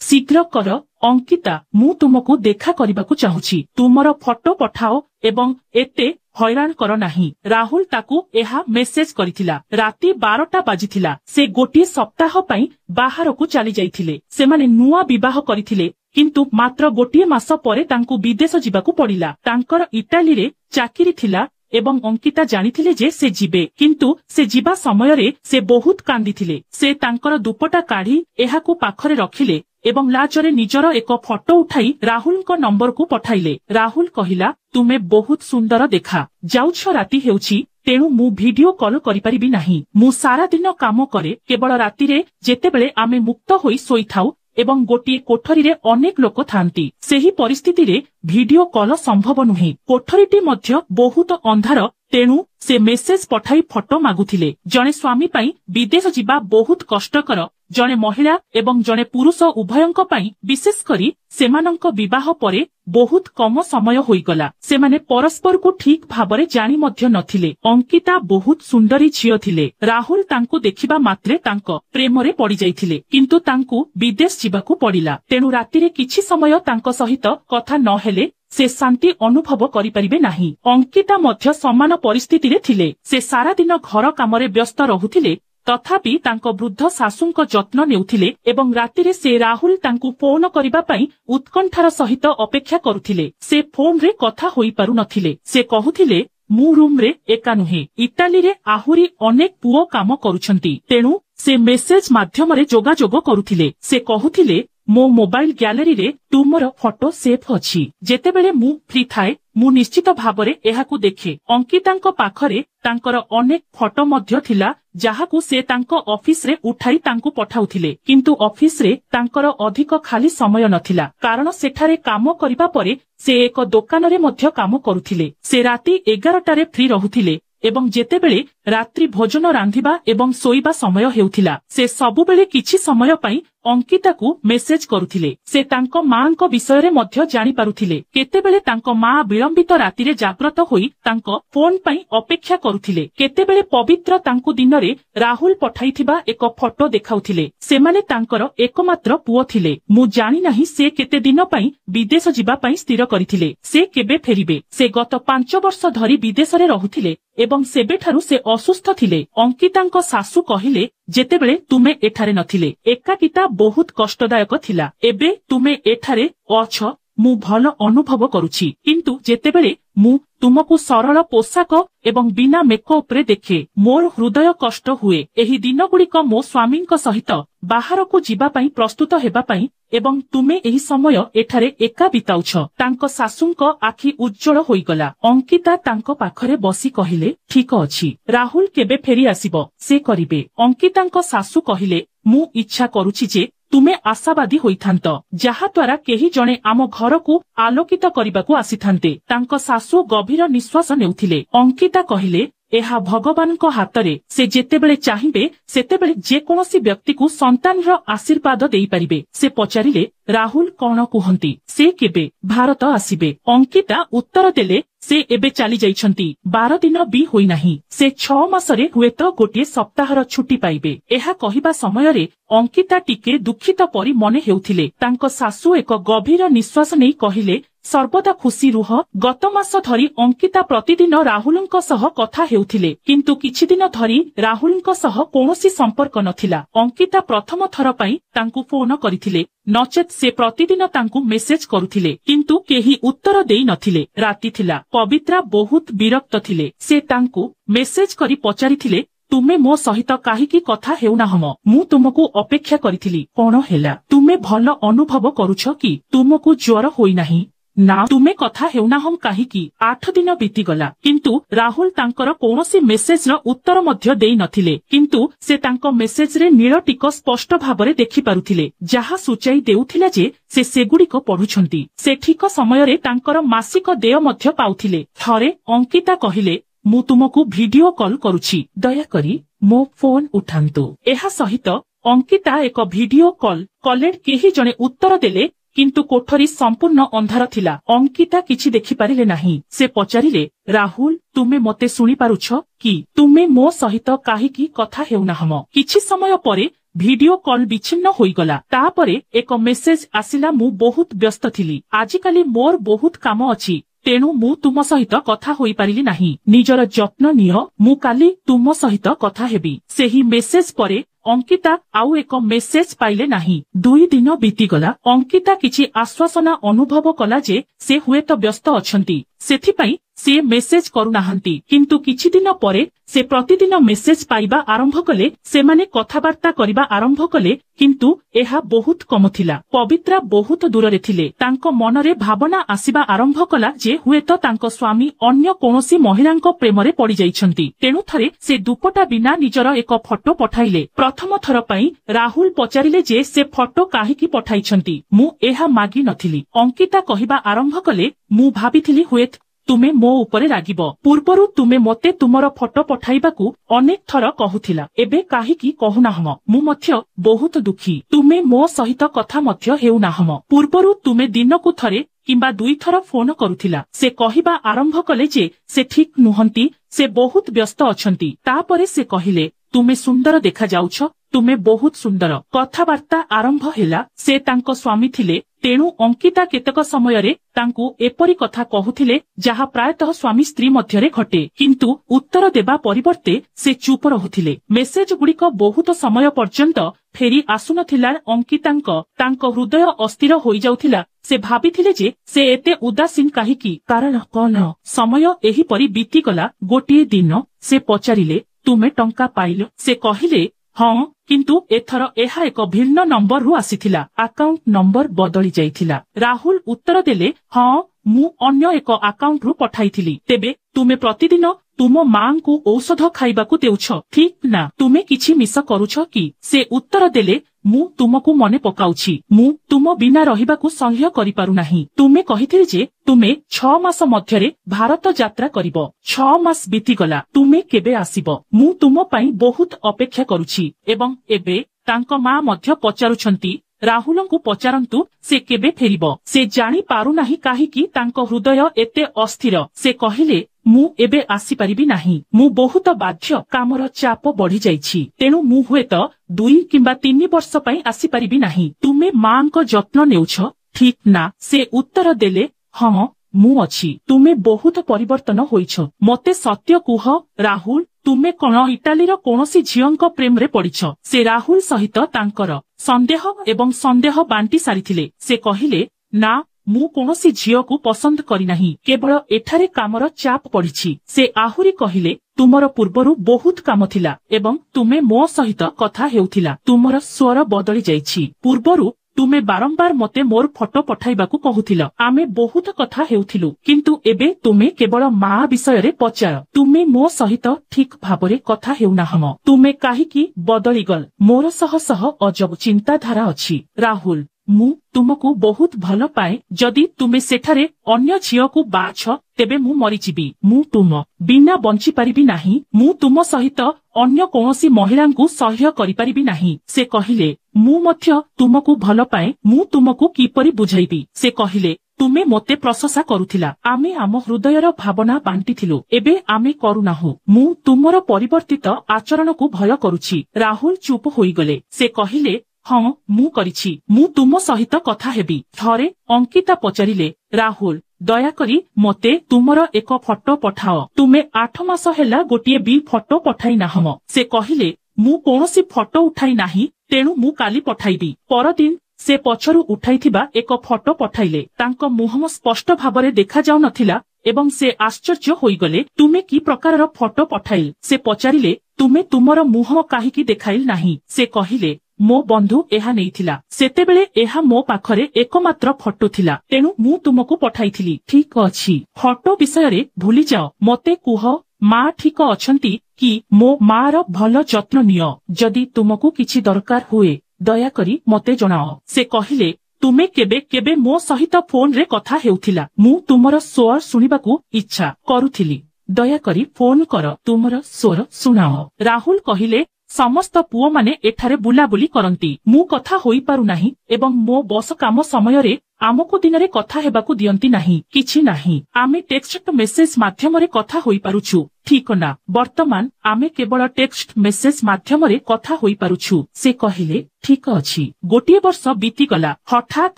शीघ्र कर अंकिता मु तुमको देखा करबाकू चाहूछि तुमर फोटो पठाओ एवं एते हैरान कर नाही। राहुल ताकू एहा मेसेज करिथिला। राती 12टा बाजिथिला। से गोटे सप्ताह पई बाहर को चली जाइथिले। सेमाने नुआ विवाह करिथिले किंतु मात्र गोटे मास परे तांकू विदेश जिबाकू पड़िला। तांकर इटाली रे चाकिरी थिला एवं अंकिता जानिथिले जे से जिबे किंतु से जिबा समय रे से बहुत कांदिथिले। से तांकर दुपटा काढ़ी एहाकू पाखरे रखिले एवं लाजरे निजर एक फोटो उठाई राहुल को नंबर को पठाइले। राहुल कहिला तुमे बहुत सुंदर देखा जाउछ राती हेउछि तेणु मु वीडियो कॉल करि परिबि नाही। मु सारा दिन काम करे केवल राती रे जेतेबेले आमे मुक्त होई सोईथाउ एवं गोटे कोठरी रे अनेक लोक थांती सेही परिस्थिति रे वीडियो कॉल संभव नुहे। कोठरीटी मध्य बहुत अंधार तेणु से मेसेज पठाई फोटो मागुथिले। जने स्वामी पाई विदेश जिबा बहुत कष्टकर। जने महिला एवं जने पुरुष उभयंक पाई विशेष करी सेमानंक विवाह परे बहुत कम समय होईगला। सेमाने परस्पर को ठीक भाबरे जानी मध्य नथिले। अंकिता बहुत सुंदरी झियो थिले। राहुल तांकू देखिबा मात्रे तांक प्रेमरे पड़ी जाइथिले किंतु तांकू विदेश जिबाकू पड़िला। तेणु रातिरे किछि समय तांक सहित कथा न हेले से शांति अनुभव करि परिबे नाही। अंकिता मध्य समान परिस्थिति रे थिले। से सारा दिन घर कामरे व्यस्त रहुथिले तथापि तांको वृद्ध सासुंक जत्न नेउथिले एवं रातिरे से राहुल तांकू फोन करिबा पई उत्कंठार सहित अपेक्षा करुथिले। से फोन रे कथा होई पारु नथिले। से कहुथिले मु रूम रे एका नुहे इटाली रे आहुरी अनेक पुओ काम करूछंती तेणु से मेसेज माध्यम रे जोगाजोग करुथिले। से कहुथिले मो मोबाइल गैलरी रे तुमर फोटो सेफ अछि जेतेबेले मु फ्री थाए मु निश्चित भाबरे एहाकू देखे। अंकितांको पाखरे तांकर अनेक फोटो मध्य थिला जाहाकू से तांको ऑफिस रे उठाई तांकू पठाउथिले किंतु ऑफिस रे तांकर अधिक खाली समय नथिला कारण सेठारे काम करिबा परे से एक दुकान रे मध्य काम करुथिले। से राती 11टा रे फ्री रहुथिले एवं जेतेबेले रात्रि भोजन रांधिबा एवं सोईबा समय हेउथिला से सबुबेले किछि समय पई अंकिताकू मेसेज करुथिले। से तांको मांको विषय रे मध्य जानि पारुथिले। केतेबेले तांको मां विलंबित रातिरे जाग्रत होई तांको फोन पई अपेक्षा करुथिले। केतेबेले पवित्र तांकू दिनरे राहुल पठाइथिबा एक फोटो देखाउथिले। सेमाने तांकर एकमात्र पुओ थिले। मु जानि नाही से केते दिन पई विदेश जिबा पई स्थिर करिथिले। से केबे फेरिबे। से गत 5 वर्ष धरी विदेश रे रहुथिले एवं सेबेठारु से असुस्थ थिले। अंकितांको सासू कहिले जेतेबेले तुमे एठारे नथिले एकाकिता बहुत कष्टदायक थिला। एबे तुमे एठारे अछ मु भल अनुभव करुछि किंतु जेतेबेले मु तुमको सरल पोशाक एवं बिना मेकअप रे देखे मोर हृदय कष्ट हुए। एही दिन गुड़िक मो स्वामींक सहित बाहर को जीवा पई प्रस्तुत हेबा पई एवं तुमे एही समय एठारे एका बिताउछ। तांको सासुंक आखि उज्जवल होईगला। अंकिता तांको पाखरे बसी कहिले ठीक अछि राहुल केबे फेरी आसीबो से करिबे। अंकितांको सासु कहिले मु इच्छा करूछि जे तुमे आशावादी होइथांत जहा द्वारा केही जणे आम घर को आलोकित करिबाकू आसीथांते। तांको सासु गभीर निश्वास नेउथिले। अंकिता कहिले एहा भगवानको हातरे से जेतेबेले चाहिबे सेतेबेले जे कोनोसी व्यक्ति को संतानर आशीर्वाद देई परिबे। से पचारिले राहुल कोन कुहंती से केबे भारत आसीबे। अंकिता उत्तर देले से एबे चली जाइछंती 12 दिन भी होई नाही। से 6 मासरे हुएत गोटे सप्ताहर छुट्टी पाइबे। एहा कहिबा समय रे अंकिता टिके दुखित परी मने हेउथिले। तांको सासु एक गभीर निश्वास नै कहिले सर्वदा खुशी रुह। गत मास धरी अंकिता प्रतिदिन राहुलंक सह कथा हेउथिले किंतु किछि दिन धरी राहुलंक सह कोनोसी संपर्क नथिला। अंकिता प्रथम थर पई तांकू फोन करिथिले नचेत से प्रतिदिन तांकू मेसेज करुथिले किंतु केही उत्तर देई नथिले। राती थिला पवित्रा बहुत विरक्त थिले। से तांकू मेसेज करी पचारिथिले तुमे मो सहित काहीकि कथा हेउना हम मु तुमको अपेक्षा करिथिली कोन हेला तुमे भल अनुभव करूछ कि तुमको ज्वर होई नाही ना तुमे कथा हेउना हम काहीकि 8 दिन बीती गला किंतु राहुल तांकर कोनोसी मेसेज र उत्तर मध्य देई नथिले किंतु से तांको मेसेज रे नील टिक स्पष्ट भाबरे देखि पारुथिले जहा सूचाई देउथिला जे से सेगुड़िक पढुछंती। से ठीक समय रे तांकर मासिक देय मध्य पाउथिले। थरे अंकिता कहिले मु तुमको वीडियो कॉल करूछि दया करी मो फोन उठांतु। एहा सहित अंकिता एक वीडियो कॉल कले केही जणे उत्तर देले किंतु कोठरी संपूर्ण अंधार थिला। अंकिता किछि देखि पारिले नाही। से पचारिले राहुल तुमे मते सुनी पारुछ कि तुमे मो सहित काहीकि कथा हेउना हम। किछि समय परे भिडियो कॉल विच्छिन्न होईगला। तापरे एक मेसेज आसिला मु बहुत व्यस्त थिली। आजिकाली मोर बहुत काम अछि तेणु मु तुम सहित कथा होई पारिली नाही। निजर जत्न नियो मु काली तुम सहित कथा हेबी। सेही मेसेज परे अंकिता आउ एक मेसेज पाइले नाही। 2 दिन बीतीगला। अंकिता किछि आश्वासना अनुभव कला जे से हुएत व्यस्त अछंती सेथिपाई से मेसेज करुनाहंती। किंतु किछि दिन परे से प्रतिदिन मेसेज पाइबा आरंभ कले। सेमाने कथाबार्ता करिबा आरंभ कले किंतु एहा बहुत कम थिला। पवित्रा बहुत दूररे थिले। तांको मनरे भावना आसीबा आरंभ कला जे हुएत तांको स्वामी अन्य कोनोसी महिलांको प्रेमरे पड़ी जाइछंती। तेणु थरे से दुपटा बिना निजर एक फोटो पठाइले। प्रथम थर पई राहुल पचारिले जे से फोटो काहेकि पठाइछंती। मु एहा मागी नथिली। अंकिता कहिबा आरंभ कले मु भाबिथिली हुएत तुमे मो उपरे रागिब। पूर्वरु तुमे मते तुमर फोटो पठाइबाकू अनेक थर कहुथिला। एबे काहेकि कहुनाहम। मु मध्य बहुत दुखी। तुमे मो सहित कथा मध्य हेउनाहम। पूर्वरु तुमे दिनकू थरे किंबा 2 थर फोन करुथिला। से कहिबा आरंभ कले जे से ठीक नुहंती। से बहुत व्यस्त अछंती। तापरे से कहिले तुमे सुंदर देखा जाउछ। तुमे बहुत सुंदर। कथाबार्ता आरंभ हेला। से तांको स्वामी थिले। तेणु अंकिता केतक समयरे तांकू एपरी कथा कहुथिले जहा प्रायतः स्वामी स्त्री मध्यरे घटे। किंतु उत्तर देबा परिवर्ते से चुप रहुथिले। मेसेज गुड़िक बहुत समय पर्यंत फेरी आसुनथिला। अंकितांको तांको हृदय अस्थिर होई जाउथिला। से भाबिथिले जे से एते उदासीन काहेकि। कारण कोन समय एही परी बीती गला। गोटिए दिन से पचारिले तुमे टंका पाइलो। से कहिले हाँ किंतु एथर एहा एक भिन्न नंबर रु आसीथिला। अकाउंट नंबर बदली जाइथिला। राहुल उत्तर देले हाँ मु अन्य एक अकाउंट रु पठाइथिली। तेबे तुमे प्रतिदिन तुम मां को औषध खाइबाकू देउछ ठीक ना तुमे किछि मिस करूछ कि। से उत्तर देले मु तुमको मने पकाउछि। मु तुम बिना रहिबाकू संह्य करि पारु नाही। तुमे कहिथिले जे तुमे 6 मास मध्यरे भारत यात्रा करिबो। 6 मास बीती गला। तुमे केबे आसीबो। मु तुम पई बहुत अपेक्षा करूछि। एवं एबे तांको मां मध्य पचारुछंती राहुलंकु पचारंतु से केबे फेरिबो। से जानी पारु नाही काहेकि तांको हृदय एते अस्थिर। से कहिले मु एबे आसी परिबी नाही। मु बहुत बाध्य। कामर चाप बढ़ी जाइछि। तेणु मु हुएत 2 किंबा 3 वर्ष पई आसी परिबी नाही। तुमे मांको जत्न नेउछ ठीक ना। से उत्तर देले हाँ मु अछि। तुमे बहुत परिवर्तन होइछ। मते सत्य कुह राहुल तुमे कोन इटालीर कोनोसी झियंक प्रेम रे पड़िछ। से राहुल सहित तांकर संदेह एवं संदेह बांटी सारिथिले। से कहिले ना मु कोनोसी झियो को पसंद करी नाही। केवल एठारे कामर चाप पड़िछि। से आहुरी कहिले तुमर पूर्वरु बहुत काम थिला एवं तुमे मो सहित कथा हेउथिला। तुमर स्वर बदली जाइछि। पूर्वरु तुमे बारंबार मते मोर फोटो पठाइबाकू कहुथिल। आमे बहुत कथा हेउथिलु किंतु एबे तुमे केवल मा विषय रे पचार। तुमे मो सहित ठीक भाबरे कथा हेउनाहम। तुमे काहेकि बदली गल। मोर सह सह अजब चिंताधारा अछि। राहुल मु तुमको बहुत भल पाए। जदि तुमे सेठारे अन्य झियो को बाछ तेबे मु मरिजिबी। मु तुम बिना बंची पारिबी नाही। मु तुम सहित अन्य कोनोसी महिलांकू सह्य करि पारिबी नाही। से कहिले मु मध्य तुमको भल पाए। मु तुमको किपरि बुझाइबी। से कहिले तुमे मोते प्रशंसा करुथिला। आमे आम हृदयर भावना बांटिथिलु। एबे आमे करुनाहु। मु तुमर परिवर्तित आचरण को भय करुछि। राहुल चुप होई गले। से कहिले हाँ मु करिछि। मु तुम सहित कथा हेबी। थरे अंकिता पचारिले राहुल दयाकरी मते तुमर एक फोटो पठाओ। तुमे 8 मास हेला गोटिए भी फोटो पठाई नाहम। से कहिले मु कोनोसी फोटो उठाई नाही। तेणु मु काली पठाइबी। परदिन से पछरु उठाइथिबा एक फोटो पठाइले। तांको मुहम स्पष्ट भाबरे देखा जाउ नथिला एवं से आश्चर्य होई गले। तुमे की प्रकारर फोटो पठाइल। से पचारिले तुमे तुमर मुह काहेकि देखाइल नाही। से कहिले मो बंधु एहा नेइथिला। सेतेबेले एहा मो पाखरे एकमात्र फोटो थिला। तेणु मु तुमको पठाइथिली। ठीक अछि फोटो विषय रे भूली जाओ। मते कुह मा ठीक अछंती कि मो मार भल जत्न नियो। जदि तुमको किछि दरकार हुए दयाकरी मते जणाओ। से कहिले तुमे केबे केबे मो सहित फोन रे कथा हेउथिला। मु तुमर स्वर सुनिबाकू इच्छा करुथिली। दयाकरी फोन कर तुमर स्वर सुनाओ। राहुल कहिले समस्त पुओ माने एठारे बुलाबुली करंती। मु कथा होई पारु नाही एवं मो बस काम समय रे आमको दिन रे कथा हेबाकु दियंती नाही किछि नाही आमे टेक्स्ट मेसेज माध्यमरे कथा होई पारुछु ठीक ना वर्तमान आमे केवल टेक्स्ट मेसेज माध्यमरे कथा होई पारुछु से कहिले ठीक अछि। गोटिए वर्ष बीती गला हठात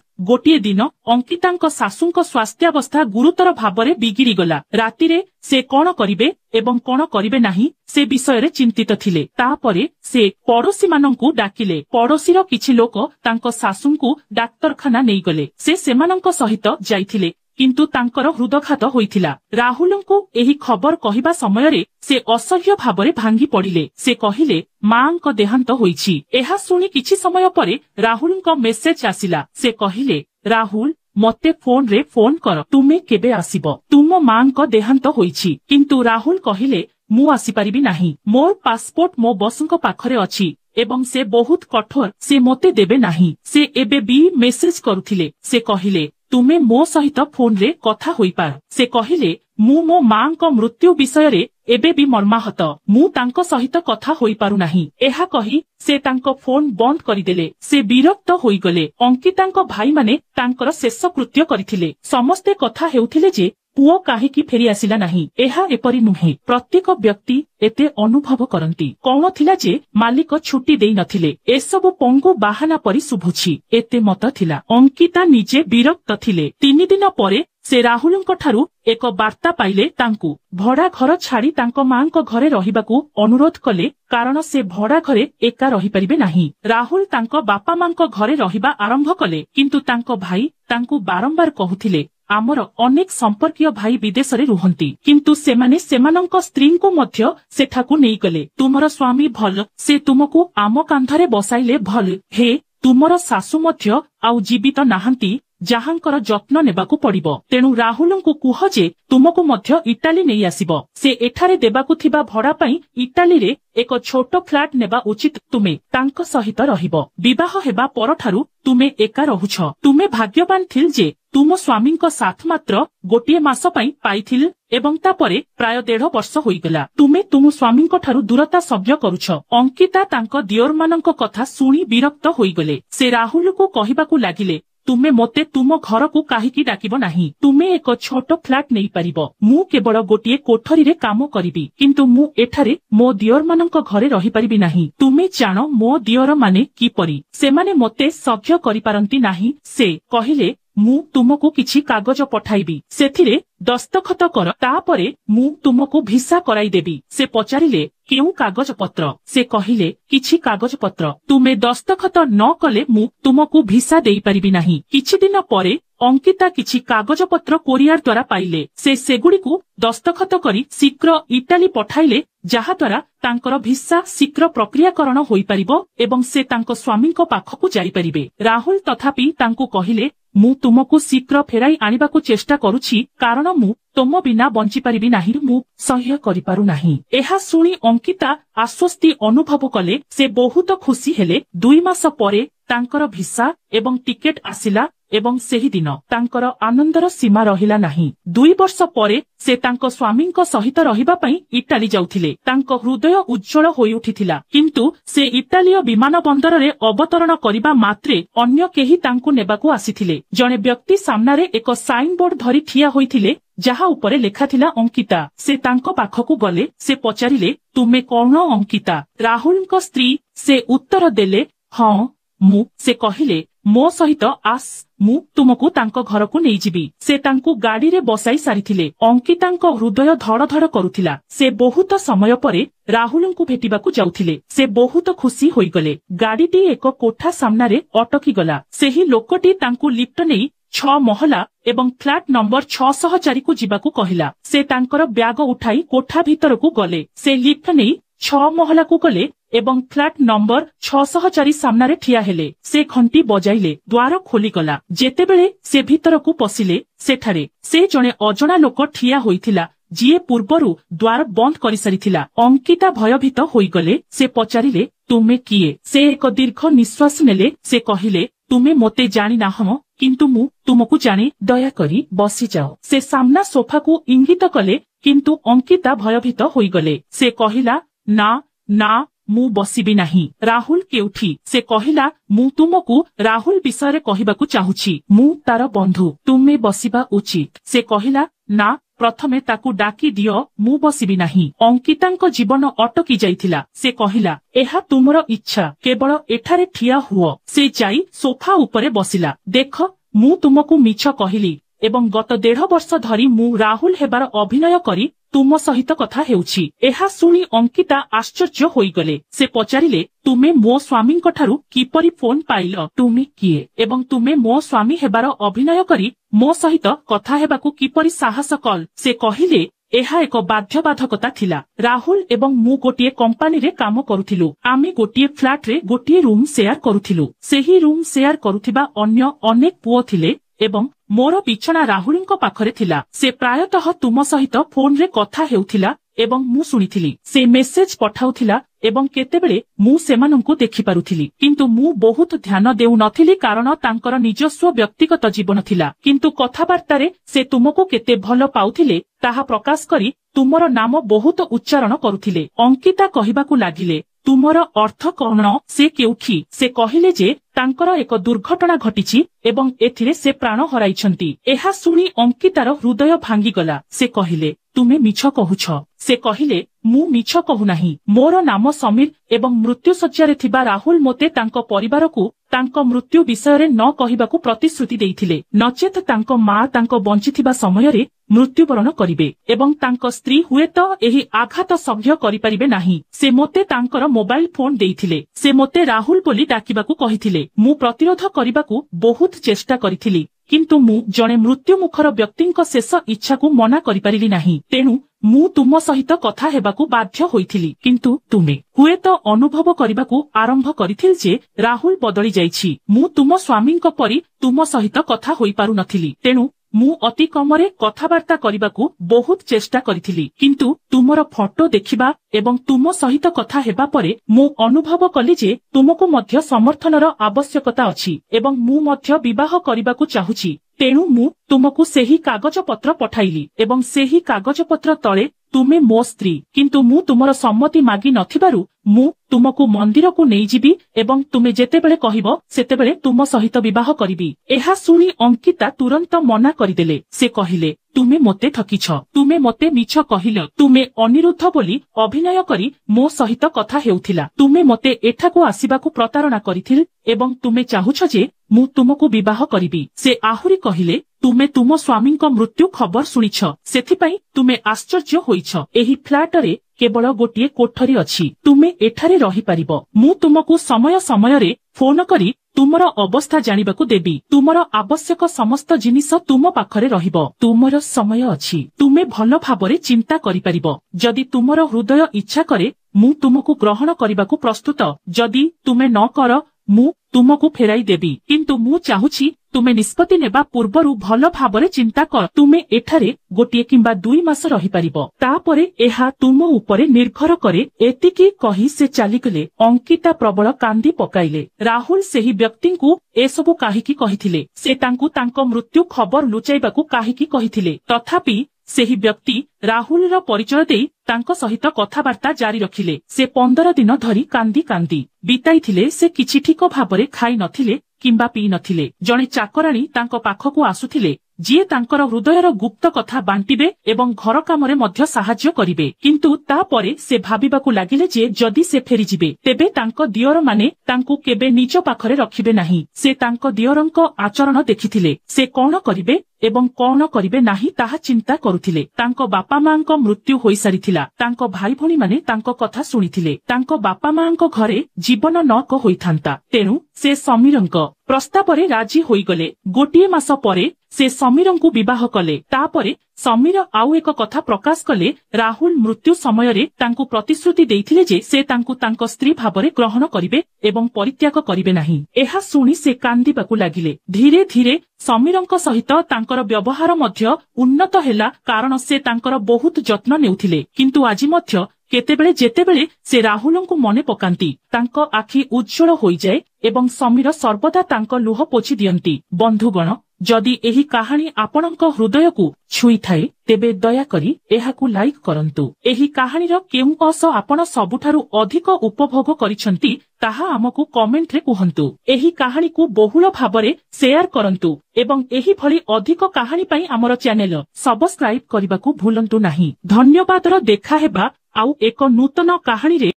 गोटिए दिन अंकितांक सासूंक स्वास्थ्यावस्था गुरुतर भावरे बिगिड़ी गला। रातिरे से कौन करिवे एवं कौन करिवे नाही से विषय चिंतित थिले। तापरे से पड़ोशी मानंकु डाकिले। पड़ोशीर किछि लोक तांक सासूंकु डाक्तरखाना नेई गले। से सेमानंक सहित जाइथिले किंतु तांकर हृदघात होइथिला। राहुलंकु एही खबर कहिबा समयरे से असह्य भावरे भांगी पड़िले। से कहिले मांक देहांत होइछि। एहा सुनी किछि समय परे राहुलंक मेसेज आसिला। से कहिले राहुल मते फोन रे फोन कर तुमे केबे आसीबो तुम मांक देहांत होइछि। किंतु राहुल कहिले मु आसी परिबि नाही मोर पासपोर्ट मो बसंक पाखरे अछि एवं से बहुत कठोर से मते देबे नाही। से एबे भी मेसेज करुथिले। से कहिले तुमे मो सहित फोन रे कथा होई पार। से कहिले मु मो मांक मृत्यु विषय रे एबे भी मर्माहत मु तांको सहित कथा होई पारु नाही। एहा कही से तांको फोन बंद करिदेले। से विरक्त होई गले। अंकितांको भाई माने तांकर शेष कृत्य करिथिले। समस्ते कथा हेउथिले जे पुओ काहेकि फेरी आसिला नाही। एहा एपरि नुहे प्रत्येक व्यक्ति एते अनुभव करंती। कौन थिला जे मालिक छुट्टी देई नथिले। एसबु पंगु बाहाना परि शुभुछि एते मत थिला। अंकिता निजे विरक्त थिले। 3 दिन परे से राहुलंक ठारू एक वार्ता पाइले। तांकु भड़ा घर छाड़ी तांको मांक घरे रहिबाकु अनुरोध कले कारण से भड़ा घरे एका रही परिबे नाही। राहुल तांको बापा मांक घरे रहिबा आरंभ कले किंतु तांको भाई तांकु बारंबार कहुथिले आमर अनेक संपर्कीय भाई विदेश रे रुहंती किंतु सेमाने सेमानंक स्त्री को मध्य सेठाकु नेई गले। तुमर स्वामी भल से तुमको आम कांधरे बसाइले भल हे तुमर सासु मध्य आउ जीवित नाहंती जाहांकर जत्न नेबाकु पड़िबो। तेणु राहुलंकु कुह जे तुमको मध्य इटाली नेई आसीबो। से एठारे देबाकु थिबा भड़ा पई इटाली रे एक छोट फ्लैट नेबा उचित। तुमे तांक सहित रहिबो। विवाह हेबा परठारु तुमे एका रहुछ। तुमे भाग्यवान थिल जे तुम स्वामींक साथ मात्र गोटिए मास पई पाइथिल एवं तापरे प्राय 1.5 वर्ष होइगला तुमे तुम स्वामींक ठारु दूरता सभ्य करुछ। अंकिता तांक दियोर मानंक कथा सुनी विरक्त होइगले। से राहुल को कहिबाकु लागिले तुमे मोते तुम घर को काहीकि डाकिबो नाही। तुमे एक छोट फ्लैट नेई परिबो। मु केवल गोटिए कोठरी रे काम करिबि किंतु मु एठारे मो दियोर मानंक घरे रही परिबि नाही। तुमे जानो मो दियोर माने किपरि सेमाने मोते सभ्य करि पारंती नाही। से कहिले मु तुमको किछि कागज पठाइबी सेथिरे दस्तखत कर तापरे मु तुमको भिसा कराई देबी। से पचारिले केउ कागज पत्र। से कहिले किछि कागज पत्र तुमे दस्तखत न कले मु तुमको भिसा देई परिबि नाही। किछि दिन परे अंकिता किछि कागज पत्र कोरियर द्वारा पाइले। से सेगुडी को दस्तखत करी शीघ्र इटाली पठाइले जहा द्वारा तांकर भिसा शीघ्र प्रक्रियाकरण होई परिबो एवं से तांको स्वामींको पाखकु जाई परिबे। राहुल तथापि तांको कहिले मु तुमको शीघ्र फेराई आनिबाकु चेष्टा करुछि कारण मु तुम बिना बंची परिबि नाही। मु सह्य करि पारु नाही। एहा सुनी अंकिता आश्वस्ति अनुभव कले। से बहुत खुशी हेले। 2 मास परे तांकर भिसा एवं टिकेट आसिला एवं सेही दिन तांकर आनंदर सीमा रहिला नाही। 2 वर्ष परे से तांको स्वामींको सहित रहिबा पई इटाली जाउथिले। तांको हृदय उज्जवल होई उठिथिला किंतु से इटालीय विमान बंदर रे अवतरण करिबा मात्रे अन्य केही तांको नेबाकू आसीथिले। जणे व्यक्ति सामनारे एक साइन बोर्ड धरि ठिया होइथिले जहा उपरे लेखा थिला अंकिता। से तांको पाखकू गले। से पचारिले तुमे कोन अंकिता राहुलंको स्त्री। से उत्तर देले हां मु। से कहिले मो सहित आस मु तुमको तांको घर को नहीं जीवी। से तांको गाड़ी रे बसाई सारिथिले। अंकितांको हृदय धड़ धड़ करुथिला। से बहुत समय परे राहुलंकु भेटिबाकू जाउथिले। से बहुत खुशी होई गले। गाड़ीटी एक कोठा सामना रे अटकी गला। सेही लोकटी तांको लिफ्ट नेई 6 महला एवं फ्लैट नंबर 604 को जीवाकू कहिला। से तांकर ब्याग उठाई कोठा भीतर को गले। से लिफ्ट नेई 6 महला को गले एवं फ्लैट नंबर 604 सामनारे ठिया हेले। से घंटी बजाइले। द्वार खोली गला। जेतेबेले से भीतर को पसिले सेठारे से जणे अजणा लोक ठिया होइथिला जिए पूर्वरु द्वार बंद करि सारिथिला। अंकिता भयभीत होई गले। से पचारिले तुमे किए। से एक दीर्घ निश्वास नेले। से कहिले तुमे मोते जानि नाहम किंतु मु तुमको जाने दया करी बसी जाओ। से सामना सोफा को इंगित कले किंतु अंकिता भयभीत होई गले। से कहिला ना ना ମୁଁ ବସିବି ନାହିଁ। ରାହୁଲ କେଉଠି? ସେ କହିଲା, ମୁଁ ତୁମକୁ ରାହୁଲ ବିଷୟରେ କହିବାକୁ ଚାହୁଁଛି। ମୁଁ ତାର ବନ୍ଧୁ। ତୁମେ ବସିବା ଉଚିତ। ସେ କହିଲା, ନା, ପ୍ରଥମେ ତାକୁ ଡାକି ଦିଅ, ମୁଁ ବସିବି ନାହିଁ। ଅଙ୍କିତାଙ୍କ ଜୀବନ ଅଟକି ଯାଇଥିଲା। ସେ କହିଲା, ଏହା ତୁମର ଇଚ୍ଛା, କେବଳ ଏଠାରେ ଠିଆ ହୁଅ। ସେ ଯାଇ ସୋଫା ଉପରେ ବସିଲା। ଦେଖ, ମୁଁ ତୁମକୁ ମିଛ କହିଲି ଏବଂ ଗତ 1.5 ବର୍ଷ ଧରି ମୁଁ ରାହୁଲ ହେବାର ଅଭିନୟ କରି ତୁମ ସହିତ କଥା ହେଉଛି। ଏହା ଶୁଣି ଅଙ୍କିତା ଆଶ୍ଚର୍ଯ୍ୟ ହୋଇଗଲେ। ସେ ପଚାରିଲେ, ତୁମେ ମୋ ସ୍ୱାମୀଙ୍କଠାରୁ କିପରି ଫୋନ ପାଇଲ? ତୁମେ କିଏ ଏବଂ ତୁମେ ମୋ ସ୍ୱାମୀ ହେବାର ଅଭିନୟ କରି ମୋ ସହିତ କଥା ହେବାକୁ କିପରି ସାହସ କଲ? ସେ କହିଲେ, ଏହା ଏକ ବାଧ୍ୟବାଧକତା ଥିଲା। ରାହୁଲ ଏବଂ ମୁଁ ଗୋଟିଏ କମ୍ପାନୀରେ କାମ କରୁଥିଲୁ। ଆମେ ଗୋଟିଏ ଫ୍ଲାଟରେ ଗୋଟିଏ ରୁମ୍ ସେୟାର କରୁଥିଲୁ। ସେହି ରୁମ୍ ସେୟାର କରୁଥିବା ଅନ୍ୟ ଅନେକ ପୁଅ ଥିଲେ ଏବଂ ମୋର ବିଛଣା ରାହୁଲଙ୍କ ପାଖରେ ଥିଲା। ସେ ପ୍ରାୟତଃ ତୁମ ସହିତ ଫୋନରେ କଥା ହେଉଥିଲା ଏବଂ ମୁଁ ଶୁଣିଥିଲି। ସେ ମେସେଜ ପଠାଉଥିଲା ଏବଂ କେତେବେଳେ ମୁଁ ସେମାନଙ୍କୁ ଦେଖିପାରୁଥିଲି। କିନ୍ତୁ ମୁଁ ବହୁତ ଧ୍ୟାନ ଦେଉନଥିଲି କାରଣ ତାଙ୍କର ନିଜସ୍ୱ ବ୍ୟକ୍ତିଗତ ଜୀବନ ଥିଲା। କିନ୍ତୁ କଥାବାର୍ତ୍ତାରେ ସେ ତୁମକୁ କେତେ ଭଲ ପାଉଥିଲେ ତାହା ପ୍ରକାଶ କରି ତୁମର ନାମ ବହୁତ ଉଚ୍ଚାରଣ କରୁଥିଲେ। ଅଙ୍କିତା କହିବାକୁ ଲାଗିଲେ, ତୁମର ଅର୍ଥ କଣ? ସେ କେଉଠି? ସେ କହିଲେ ଯେ ତାଙ୍କର ଏକ ଦୁର୍ଘଟଣା ଘଟିଛି ଏବଂ ଏଥିରେ ସେ ପ୍ରାଣ ହରାଇଛନ୍ତି। ଏହା ଶୁଣି ଅଙ୍କିତାର ହୃଦୟ ଭାଙ୍ଗିଗଲା। ସେ କହିଲେ, ତୁମେ ମିଛ କହୁଛ। ସେ କହିଲେ, ମୁଁ ମିଛ କହୁନାହିଁ। ମୋର ନାମ ସମୀର ଏବଂ ମୃତ୍ୟୁଶଯ୍ୟାରେ ଥିବା ରାହୁଲ ମୋତେ ତାଙ୍କ ପରିବାରକୁ ତାଙ୍କ ମୃତ୍ୟୁ ବିଷୟରେ ନ କହିବାକୁ ପ୍ରତିଶ୍ରୁତି ଦେଇଥିଲେ। ନଚେତ୍ ତାଙ୍କ ମା ତାଙ୍କ ବଞ୍ଚିଥିବା ସମୟରେ ମୃତ୍ୟୁବରଣ କରିବେ ଏବଂ ତାଙ୍କ ସ୍ତ୍ରୀ ହୁଏତ ଏହି ଆଘାତ ସହ୍ୟ କରିପାରିବେ ନାହିଁ। ସେ ମୋତେ ତାଙ୍କର ମୋବାଇଲ ଫୋନ ଦେଇଥିଲେ। ସେ ମୋତେ ରାହୁଲ ବୋଲି ଡାକିବାକୁ କହିଥିଲେ। ମୁଁ ପ୍ରତିରୋଧ କରିବାକୁ ବହୁତ ଚେଷ୍ଟା କରିଥିଲି କିନ୍ତୁ ମୁଁ ଜଣେ ମୃତ୍ୟୁମୁଖର ବ୍ୟକ୍ତିଙ୍କ ଶେଷ ଇଚ୍ଛାକୁ ମନା କରିପାରିଲି ନାହିଁ। ତେଣୁ ମୁଁ ତୁମ ସହିତ କଥା ହେବାକୁ ବାଧ୍ୟ ହୋଇଥିଲି। କିନ୍ତୁ ତୁମେ ହୁଏତ ଅନୁଭବ କରିବାକୁ ଆରମ୍ଭ କରିଥିଲି ଯେ ରାହୁଲ ବଦଳି ଯାଇଛି। ମୁଁ ତୁମ ସ୍ୱାମୀଙ୍କ ପରି ତୁମ ସହିତ କଥା ହୋଇପାରୁନଥିଲି। ତେଣୁ ମୁଁ ଅତି କମରେ କଥାବାର୍ତ୍ତା କରିବାକୁ ବହୁତ ଚେଷ୍ଟା କରିଥିଲି। କିନ୍ତୁ ତୁମର ଫଟୋ ଦେଖିବା ଏବଂ ତୁମ ସହିତ କଥା ହେବା ପରେ ମୁଁ ଅନୁଭବ କଲି ଯେ ତୁମକୁ ମଧ୍ୟ ସମର୍ଥନର ଆବଶ୍ୟକତା ଅଛି ଏବଂ ମୁଁ ମଧ୍ୟ ବିବାହ କରିବାକୁ ଚାହୁଁଛି। ତେଣୁ ମୁଁ ତୁମକୁ ସେହି କାଗଜପତ୍ର ପଠାଇଲି ଏବଂ ସେହି କାଗଜପତ୍ର ତଳେ ତୁମେ ମୋ ସ୍ତ୍ରୀ। କିନ୍ତୁ ମୁଁ ତୁମର ସମ୍ମତି ମାଗି ନଥିବାରୁ ମୁଁ ତୁମକୁ ମନ୍ଦିରକୁ ନେଇଯିବି ଏବଂ ତୁମେ ଯେତେବେଳେ କହିବ ସେତେବେଳେ ତୁମ ସହିତ ବିବାହ କରିବି। ଏହା ଶୁଣି ଅଙ୍କିତା ତୁରନ୍ତ ମନା କରିଦେଲେ। ସେ କହିଲେ, ତୁମେ ମୋତେ ଠକିଛ। ତୁମେ ମୋତେ ମିଛ କହିଲ। ତୁମେ ଅନିରୁଦ୍ଧ ବୋଲି ଅଭିନୟ କରି ମୋ ସହିତ କଥା ହେଉଥିଲା। ତୁମେ ମୋତେ ଏଠାକୁ ଆସିବାକୁ ପ୍ରତାରଣା କରିଥିଲ ଏବଂ ତୁମେ ଚାହୁଁଛ ଯେ ମୁଁ ତୁମକୁ ବିବାହ କରିବି। ସେ ଆହୁରି କହିଲେ, ତୁମେ ତୁମ ସ୍ୱାମୀଙ୍କ ମୃତ୍ୟୁ ଖବର ଶୁଣିଛ, ସେଥିପାଇଁ ତୁମେ ଆଶ୍ଚର୍ଯ୍ୟ ହୋଇଛ। ଏହି ଫ୍ଲାଟରେ କେବଳ ଗୋଟିଏ କୋଠରୀ ଅଛି। ତୁମେ ଏଠାରେ ରହିପାରିବ। ମୁଁ ତୁମକୁ ସମୟ ସମୟରେ ଫୋନ କରି ତୁମର ଅବସ୍ଥା ଜାଣିବାକୁ ଦେବି। ତୁମର ଆବଶ୍ୟକ ସମସ୍ତ ଜିନିଷ ତୁମ ପାଖରେ ରହିବ। ତୁମର ସମୟ ଅଛି। ତୁମେ ଭଲ ଭାବରେ ଚିନ୍ତା କରିପାରିବ। ଯଦି ତୁମର ହୃଦୟ ଇଚ୍ଛା କରେ ମୁଁ ତୁମକୁ ଗ୍ରହଣ କରିବାକୁ ପ୍ରସ୍ତୁତ। ଯଦି ତୁମେ ନ କର ମୁଁ ତୁମକୁ ଫେରାଇ ଦେବି। କିନ୍ତୁ ମୁଁ ଚାହୁଁଛି ତୁମେ ନିଷ୍ପତ୍ତି ନେବା ପୂର୍ବରୁ ଭଲ ଭାବରେ ଚିନ୍ତା କର। ତୁମେ ଏଠାରେ ଗୋଟିଏ କିମ୍ବା 2 ମାସ ରହିପାରିବ। ତାପରେ ଏହା ତୁମ ଉପରେ ନିର୍ଭର କରେ। ଏତିକି କହି ସେ ଚାଲିଗଲେ। ଅଙ୍କିତା ପ୍ରବଳ କାନ୍ଦି ପକାଇଲେ। ରାହୁଲ ସେହି ବ୍ୟକ୍ତିଙ୍କୁ ଏସବୁ କାହିଁକି କହିଥିଲେ? ସେ ତାଙ୍କୁ ତାଙ୍କ ମୃତ୍ୟୁ ଖବର ଲୁଚାଇବାକୁ କାହିଁକି କହିଥିଲେ? ତଥାପି ସେହି ବ୍ୟକ୍ତି ରାହୁଲର ପରିଚୟ ଦେଇ ତାଙ୍କ ସହିତ କଥାବାର୍ତ୍ତା ଜାରି ରଖିଲେ। ସେ 15 ଦିନ ଧରି କାନ୍ଦି କାନ୍ଦି ବିତାଇଥିଲେ। ସେ କିଛି ଠିକ ଭାବରେ ଖାଇ ନଥିଲେ କିମ୍ବା ପିଇ ନଥିଲେ। ଜଣେ ଚାକରାଣୀ ତାଙ୍କ ପାଖକୁ ଆସୁଥିଲେ ଯିଏ ତାଙ୍କର ହୃଦୟର ଗୁପ୍ତ କଥା ବାଣ୍ଟିବେ ଏବଂ ଘର କାମରେ ମଧ୍ୟ ସାହାଯ୍ୟ କରିବେ। କିନ୍ତୁ ତାପରେ ସେ ଭାବିବାକୁ ଲାଗିଲେ ଯେ ଯଦି ସେ ଫେରିଯିବେ ତେବେ ତାଙ୍କ ଦିଅରମାନେ ତାଙ୍କୁ କେବେ ନିଜ ପାଖରେ ରଖିବେ ନାହିଁ। ସେ ତାଙ୍କ ଦିଅରଙ୍କ ଆଚରଣ ଦେଖିଥିଲେ। ସେ କଣ କରିବେ ଏବଂ କଣ କରିବେ ନାହିଁ ତାହା ଚିନ୍ତା କରୁଥିଲେ। ତାଙ୍କ ବାପା ମାଙ୍କ ମୃତ୍ୟୁ ହୋଇସାରିଥିଲା। ତାଙ୍କ ଭାଇ ଭଉଣୀମାନେ ତାଙ୍କ କଥା ଶୁଣିଥିଲେ। ତାଙ୍କ ବାପା ମାଙ୍କ ଘରେ ଜୀବନ ନକ ହୋଇଥାନ୍ତା। ତେଣୁ ସେ ସମୀରଙ୍କ ପ୍ରସ୍ତାବରେ ରାଜି ହୋଇଗଲେ। ଗୋଟିଏ ମାସ ପରେ ସେ ସମୀରଙ୍କୁ ବିବାହ କଲେ। ତାପରେ ସମୀର ଆଉ ଏକ କଥା ପ୍ରକାଶ କଲେ। ରାହୁଲ ମୃତ୍ୟୁ ସମୟରେ ତାଙ୍କୁ ପ୍ରତିଶ୍ରୁତି ଦେଇଥିଲେ ଯେ ସେ ତାଙ୍କୁ ତାଙ୍କ ସ୍ତ୍ରୀ ଭାବରେ ଗ୍ରହଣ କରିବେ ଏବଂ ପରିତ୍ୟାଗ କରିବେ ନାହିଁ। ଏହା ଶୁଣି ସେ କାନ୍ଦିବାକୁ ଲାଗିଲେ। ଧୀରେ ଧୀରେ ସମୀରଙ୍କ ସହିତ ତାଙ୍କର ବ୍ୟବହାର ମଧ୍ୟ ଉନ୍ନତ ହେଲା କାରଣ ସେ ତାଙ୍କର ବହୁତ ଯତ୍ନ ନେଉଥିଲେ। କିନ୍ତୁ ଆଜି ମଧ୍ୟ କେତେବେଳେ ଯେତେବେଳେ ସେ ରାହୁଲଙ୍କୁ ମନେ ପକାନ୍ତି ତାଙ୍କ ଆଖି ଉଜ୍ଜଳ ହୋଇଯାଏ ଏବଂ ସମୀର ସର୍ବଦା ତାଙ୍କ ଲୁହ ପୋଛି ଦିଅନ୍ତି। ବନ୍ଧୁଗଣ, ଯଦି ଏହି କାହାଣୀ ଆପଣଙ୍କ ହୃଦୟକୁ ଛୁଇଁଥାଏ ତେବେ ଦୟାକରି ଏହାକୁ ଲାଇକ୍ କରନ୍ତୁ। ଏହି କାହାଣୀର କେଉଁ ଅଂଶ ଆପଣ ସବୁଠାରୁ ଅଧିକ ଉପଭୋଗ କରିଛନ୍ତି ତାହା ଆମକୁ କମେଣ୍ଟରେ କୁହନ୍ତୁ। ଏହି କାହାଣୀକୁ ବହୁଳ ଭାବରେ ସେୟାର କରନ୍ତୁ ଏବଂ ଏହିଭଳି ଅଧିକ କାହାଣୀ ପାଇଁ ଆମର ଚ୍ୟାନେଲ ସବସ୍କ୍ରାଇବ କରିବାକୁ ଭୁଲନ୍ତୁ ନାହିଁ। ଧନ୍ୟବାଦର ଦେଖାହେବା ଆଉ ଏକ ନୂତନ କାହାଣୀରେ।